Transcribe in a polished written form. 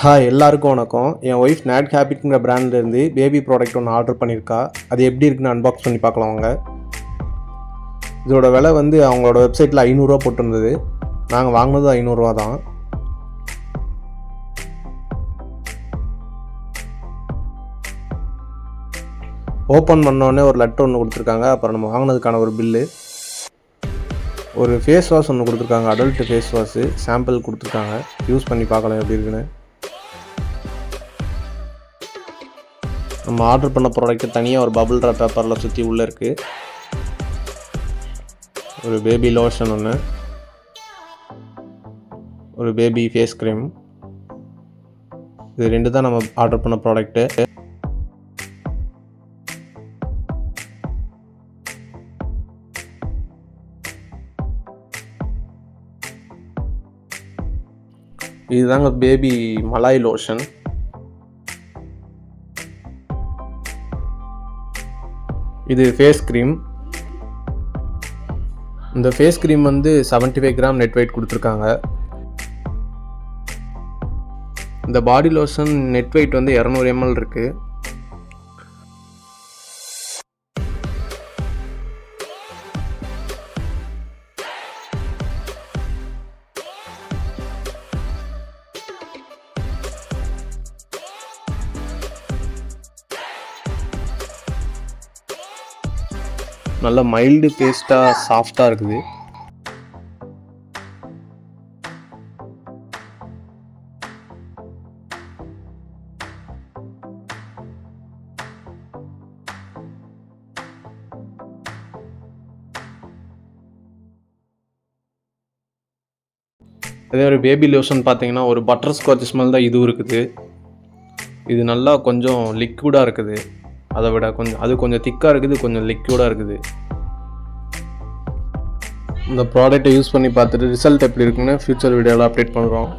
Hi எல்லாருக்கும் வணக்கம். என் wife NAT ஹேபிட்ங்கிற பிராண்ட்லேருந்து baby product ஒன்று ஆர்டர் பண்ணியிருக்கா. அது எப்படி இருக்குன்னு அன்பாக்ஸ் பண்ணி பார்க்கலாம் வாங்க. இதோட விலை வந்து அவங்களோட வெப்சைட்டில் 500 ரூபா போட்டிருந்தது. நாங்கள் வாங்கினது 500 ரூபா தான். ஓப்பன் பண்ணோடனே ஒரு லெட்டர் ஒன்று கொடுத்துருக்காங்க. அப்புறம் நம்ம வாங்கினதுக்கான ஒரு பில்லு, ஒரு ஃபேஸ் வாஷ் ஒன்று கொடுத்துருக்காங்க. அடல்ட் ஃபேஸ் வாஷு சாம்பிள் கொடுத்துருக்காங்க. யூஸ் பண்ணி பார்க்கலாம் எப்படி இருக்குன்னு. நம்ம ஆர்டர் பண்ண ப்ராடக்ட்டு தனியாக ஒரு பபுள் ட்ராப் பேப்பரில் சுற்றி உள்ளே இருக்குது. ஒரு பேபி லோஷன் ஒன்று, ஒரு பேபி ஃபேஸ் க்ரீம். இது ரெண்டு தான் நம்ம ஆர்டர் பண்ண ப்ராடக்ட்டு. இதுதாங்க பேபி மலாய் லோஷன். இது ஃபேஸ் க்ரீம். இந்த ஃபேஸ் க்ரீம் வந்து 75 கிராம் நெட் வெயிட் கொடுத்துருக்காங்க. இந்த பாடி லோஷன் நெட் வெயிட் வந்து 200 ml இருக்குது. நல்ல மைல்டு பேஸ்ட்டாக சாஃப்டாக இருக்குது. அதே ஒரு பேபி லோஷன் பார்த்தீங்கன்னா ஒரு பட்டர் ஸ்காட்ச் ஸ்மெல் தான் இதுவும் இருக்குது. இது நல்லா கொஞ்சம் லிக்விடாக இருக்குது. அதை விட கொஞ்சம் திக்காக இருக்குது, கொஞ்சம் லிக்விடாக இருக்குது. இந்த ப்ராடக்ட்டை யூஸ் பண்ணி பார்த்துட்டு ரிசல்ட் எப்படி இருக்குன்னு ஃப்யூச்சர் வீடியோவில் அப்டேட் பண்ணுறோம்.